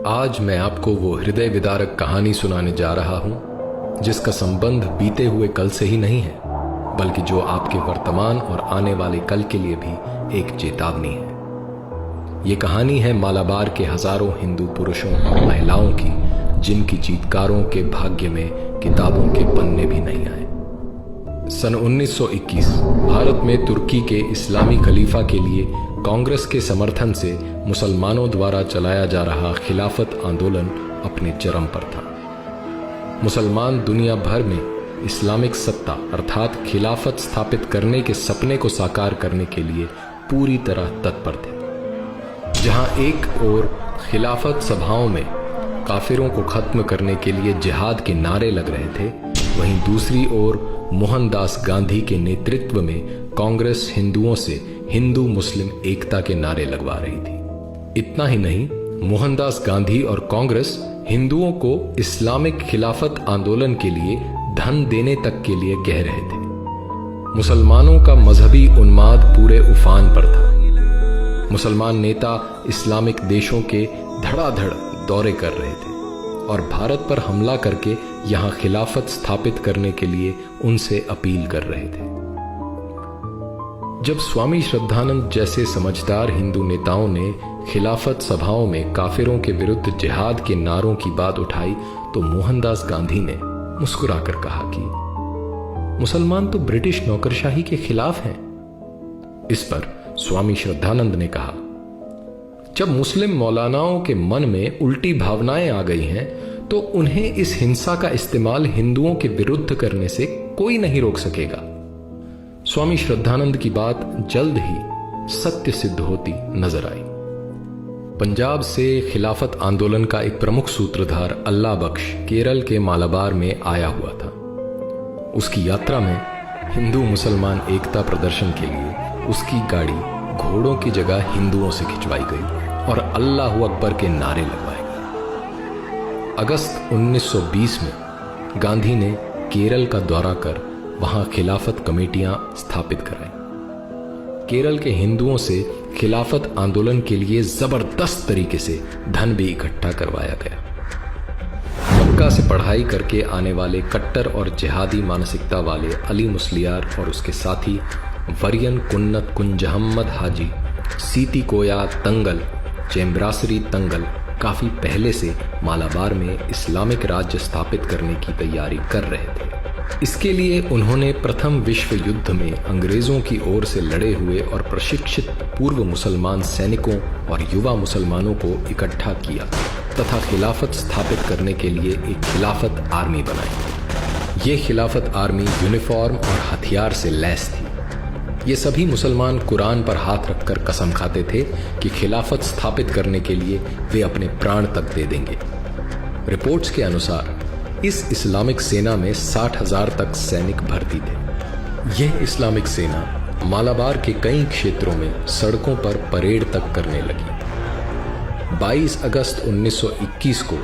आज मैं आपको वो हृदय विदारक कहानी सुनाने जा रहा हूं जिसका संबंध बीते हुए कल से ही नहीं है, बल्कि जो आपके वर्तमान और आने वाले कल के लिए भी एक चेतावनी है। ये कहानी है मालाबार के हजारों हिंदू पुरुषों और महिलाओं की, जिनकी चीतकारों के भाग्य में किताबों के पन्ने भी नहीं आए। सन 1921 भारत में तुर्की के इस्लामी खलीफा के लिए कांग्रेस के समर्थन से मुसलमानों द्वारा चलाया जा रहा खिलाफत आंदोलन अपने चरम पर था। मुसलमान दुनिया भर में इस्लामिक सत्ता अर्थात खिलाफत स्थापित करने के सपने को साकार करने के लिए पूरी तरह तत्पर थे। जहां एक ओर खिलाफत सभाओं में काफिरों को खत्म करने के लिए जिहाद के नारे लग रहे थे, वहीं दूसरी ओर मोहनदास गांधी के नेतृत्व में कांग्रेस हिंदुओं से हिंदू मुस्लिम एकता के नारे लगवा रही थी। इतना ही नहीं, मोहनदास गांधी और कांग्रेस हिंदुओं को इस्लामिक खिलाफत आंदोलन के लिए धन देने तक के लिए कह रहे थे। मुसलमानों का मजहबी उन्माद पूरे उफान पर था। मुसलमान नेता इस्लामिक देशों के धड़ाधड़ दौरे कर रहे थे और भारत पर हमला करके यहां खिलाफत स्थापित करने के लिए उनसे अपील कर रहे थे। जब स्वामी श्रद्धानंद जैसे समझदार हिंदू नेताओं ने खिलाफत सभाओं में काफिरों के विरुद्ध जिहाद के नारों की बात उठाई, तो मोहनदास गांधी ने मुस्कुराकर कहा कि मुसलमान तो ब्रिटिश नौकरशाही के खिलाफ हैं। इस पर स्वामी श्रद्धानंद ने कहा, जब मुस्लिम मौलानाओं के मन में उल्टी भावनाएं आ गई हैं, तो उन्हें इस हिंसा का इस्तेमाल हिंदुओं के विरुद्ध करने से कोई नहीं रोक सकेगा। स्वामी श्रद्धानंद की बात जल्द ही सत्य सिद्ध होती नजर आई। पंजाब से खिलाफत आंदोलन का एक प्रमुख सूत्रधार अल्लाह बख्श केरल के मालाबार में आया हुआ था। उसकी यात्रा में हिंदू मुसलमान एकता प्रदर्शन के लिए उसकी गाड़ी घोड़ों की जगह हिंदुओं से खिंचवाई गई और अल्लाहू अकबर के नारे लगवाए गए। अगस्त 1920 में गांधी ने केरल का दौरा कर वहां खिलाफत कमेटियां स्थापित कराई। केरल के हिंदुओं से खिलाफत आंदोलन के लिए जबरदस्त तरीके से धन भी इकट्ठा करवाया गया। मक्का से पढ़ाई करके आने वाले कट्टर और जिहादी मानसिकता वाले अली मुस्लियार और उसके साथी वरियन कुन्नत कुंजहम्मद हाजी, सीती कोया तंगल, चेम्ब्रासरी तंगल काफी पहले से मालाबार में इस्लामिक राज्य स्थापित करने की तैयारी कर रहे थे। इसके लिए उन्होंने प्रथम विश्व युद्ध में अंग्रेजों की ओर से लड़े हुए और प्रशिक्षित पूर्व मुसलमान सैनिकों और युवा मुसलमानों को इकट्ठा किया तथा खिलाफत स्थापित करने के लिए एक खिलाफत आर्मी बनाई। ये खिलाफत आर्मी यूनिफॉर्म और हथियार से लैस थी। ये सभी मुसलमान कुरान पर हाथ रखकर कसम खाते थे कि खिलाफत स्थापित करने के लिए वे अपने प्राण तक दे देंगे। रिपोर्ट्स के अनुसार इस इस्लामिक सेना में 60,000 तक सैनिक भर्ती थे। यह इस्लामिक सेना मालाबार के कई क्षेत्रों में सड़कों पर परेड तक करने लगी। 22 अगस्त 1921 को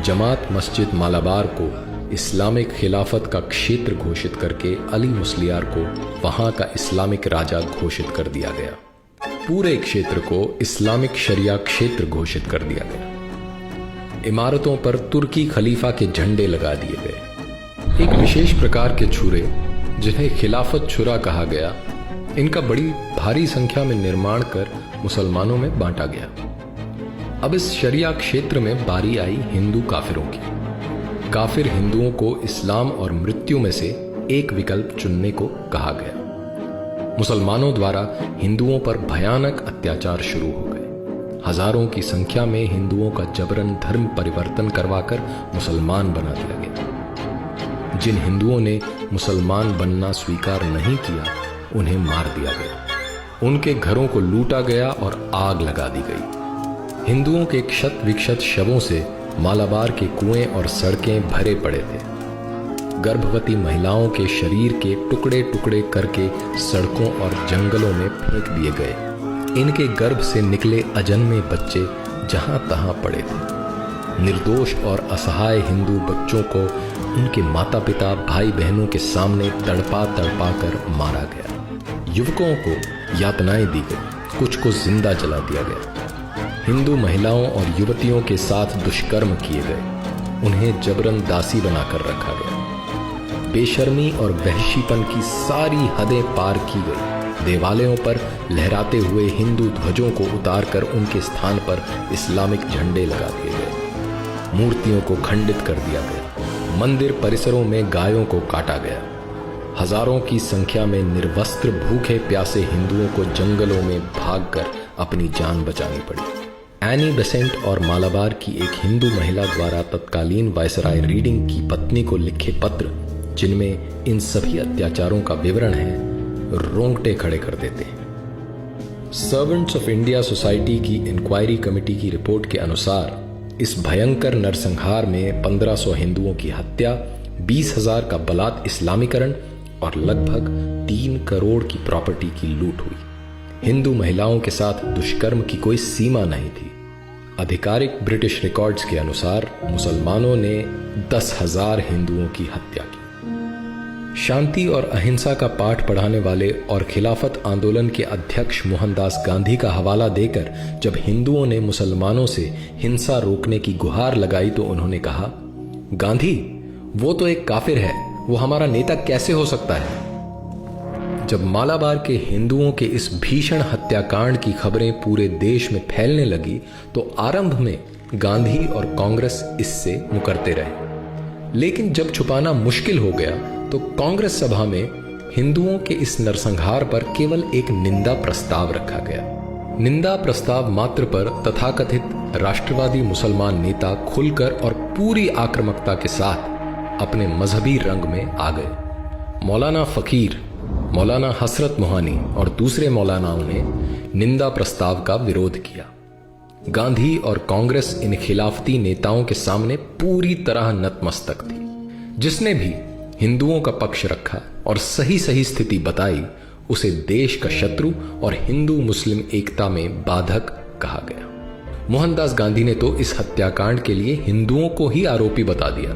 जमात मस्जिद मालाबार को इस्लामिक खिलाफत का क्षेत्र घोषित करके अली मुस्लियार को वहां का इस्लामिक राजा घोषित कर दिया गया। पूरे क्षेत्र को इस्लामिक शरिया क्षेत्र घोषित कर दिया गया। इमारतों पर तुर्की खलीफा के झंडे लगा दिए गए। एक विशेष प्रकार के छुरे, जिन्हें खिलाफत छुरा कहा गया, इनका बड़ी भारी संख्या में निर्माण कर मुसलमानों में बांटा गया। अब इस शरिया क्षेत्र में बारी आई हिंदू काफिरों की। काफिर हिंदुओं को इस्लाम और मृत्यु में से एक विकल्प चुनने को कहा गया। मुसलमानों द्वारा हिंदुओं पर भयानक अत्याचार शुरू हो गए। हजारों की संख्या में हिंदुओं का जबरन धर्म परिवर्तन करवाकर मुसलमान बना दिया गया। जिन हिंदुओं ने मुसलमान बनना स्वीकार नहीं किया, उन्हें मार दिया गया। उनके घरों को लूटा गया और आग लगा दी गई। हिंदुओं के क्षत विक्षत शवों से मालाबार के कुएं और सड़कें भरे पड़े थे। गर्भवती महिलाओं के शरीर के टुकड़े टुकड़े करके सड़कों और जंगलों में फेंक दिए गए। इनके गर्भ से निकले अजन्मे बच्चे जहां तहां पड़े थे। निर्दोष और असहाय हिंदू बच्चों को उनके माता पिता भाई बहनों के सामने तड़पा तड़पा कर मारा गया। युवकों को यातनाएं दी गई, कुछ को जिंदा जला दिया गया। हिंदू महिलाओं और युवतियों के साथ दुष्कर्म किए गए, उन्हें जबरन दासी बनाकर रखा गया। बेशर्मी और वहशीपन की सारी हदें पार की गई। देवालयों पर लहराते हुए हिंदू ध्वजों को उतारकर उनके स्थान पर इस्लामिक झंडे लगा दिए गए। मूर्तियों को खंडित कर दिया गया। मंदिर परिसरों में गायों को काटा गया। हजारों की संख्या में निर्वस्त्र भूखे प्यासे हिंदुओं को जंगलों में भागकर अपनी जान बचानी पड़ी। एनी बेसेंट और मालाबार की एक हिंदू महिला द्वारा तत्कालीन वायसराय रीडिंग की पत्नी को लिखे पत्र, जिनमें इन सभी अत्याचारों का विवरण है, रोंगटे खड़े कर देते हैं। सर्वेंट्स ऑफ इंडिया सोसाइटी की इंक्वायरी कमेटी की रिपोर्ट के अनुसार इस भयंकर नरसंहार में 1500 हिंदुओं की हत्या, 20,000 का बलात् इस्लामीकरण और लगभग 3 करोड़ की प्रॉपर्टी की लूट हुई। हिंदू महिलाओं के साथ दुष्कर्म की कोई सीमा नहीं थी। आधिकारिक ब्रिटिश रिकॉर्ड्स के अनुसार मुसलमानों ने 10,000 हिंदुओं की हत्या की। शांति और अहिंसा का पाठ पढ़ाने वाले और खिलाफत आंदोलन के अध्यक्ष मोहनदास गांधी का हवाला देकर जब हिंदुओं ने मुसलमानों से हिंसा रोकने की गुहार लगाई तो उन्होंने कहा, गांधी वो तो एक काफिर है, वो हमारा नेता कैसे हो सकता है। जब मालाबार के हिंदुओं के इस भीषण हत्याकांड की खबरें पूरे देश में फैलने लगी तो आरंभ में गांधी और कांग्रेस इससे मुकरते रहे, लेकिन जब छुपाना मुश्किल हो गया तो कांग्रेस सभा में हिंदुओं के इस नरसंहार पर केवल एक निंदा प्रस्ताव रखा गया। निंदा प्रस्ताव मात्र पर तथाकथित राष्ट्रवादी मुसलमान नेता खुलकर और पूरी आक्रामकता के साथ अपने मजहबी रंग में आ गए। मौलाना फकीर, मौलाना हसरत मोहानी और दूसरे मौलानाओं ने निंदा प्रस्ताव का विरोध किया। गांधी और कांग्रेस इन खिलाफती नेताओं के सामने पूरी तरह नतमस्तक थी। जिसने भी हिंदुओं का पक्ष रखा और सही सही स्थिति बताई, उसे देश का शत्रु और हिंदू मुस्लिम एकता में बाधक कहा गया। मोहनदास गांधी ने तो इस हत्याकांड के लिए हिंदुओं को ही आरोपी बता दिया।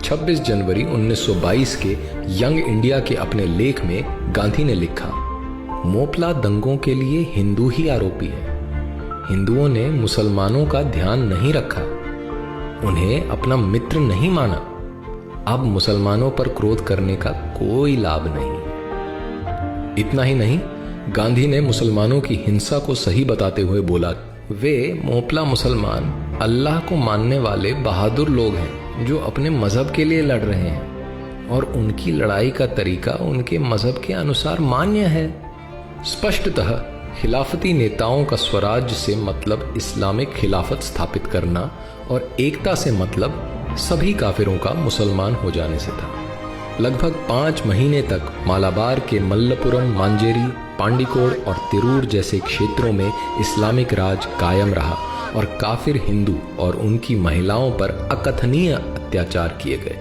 26 जनवरी 1922 के यंग इंडिया के अपने लेख में गांधी ने लिखा, मोपला दंगों के लिए हिंदू ही आरोपी है। हिंदुओं ने मुसलमानों का ध्यान नहीं रखा, उन्हें अपना मित्र नहीं माना। अब मुसलमानों पर क्रोध करने का कोई लाभ नहीं। इतना ही नहीं, गांधी ने मुसलमानों की हिंसा को सही बताते हुए बोला, वे मोपला मुसलमान अल्लाह को मानने वाले बहादुर लोग हैं जो अपने मजहब के लिए लड़ रहे हैं और उनकी लड़ाई का तरीका उनके मजहब के अनुसार मान्य है। स्पष्टतः खिलाफती नेताओं का स्वराज्य से मतलब इस्लामिक खिलाफत स्थापित करना और एकता से मतलब सभी काफिरों का मुसलमान हो जाने से था। लगभग 5 महीने तक मालाबार के मल्लपुरम, मांजेरी, पांडिकोड और तिरूर जैसे क्षेत्रों में इस्लामिक राज कायम रहा और काफिर हिंदू और उनकी महिलाओं पर अकथनीय अत्याचार किए गए।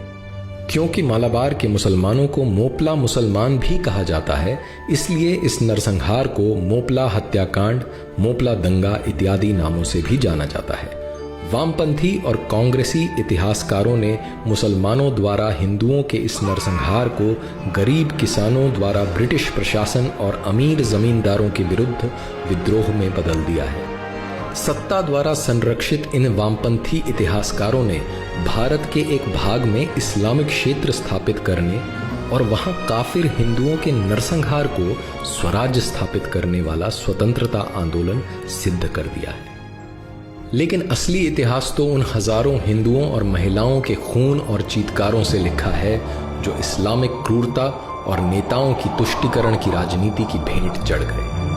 क्योंकि मालाबार के मुसलमानों को मोपला मुसलमान भी कहा जाता है, इसलिए इस नरसंहार को मोपला हत्याकांड, मोपला दंगा इत्यादि नामों से भी जाना जाता है। वामपंथी और कांग्रेसी इतिहासकारों ने मुसलमानों द्वारा हिंदुओं के इस नरसंहार को गरीब किसानों द्वारा ब्रिटिश प्रशासन और अमीर जमींदारों के विरुद्ध विद्रोह में बदल दिया है। सत्ता द्वारा संरक्षित इन वामपंथी इतिहासकारों ने भारत के एक भाग में इस्लामिक क्षेत्र स्थापित करने और वहां काफिर हिंदुओं के नरसंहार को स्वराज्य स्थापित करने वाला स्वतंत्रता आंदोलन सिद्ध कर दिया है। लेकिन असली इतिहास तो उन हजारों हिंदुओं और महिलाओं के खून और चीत्कारों से लिखा है जो इस्लामिक क्रूरता और नेताओं की तुष्टीकरण की राजनीति की भेंट चढ़ गए।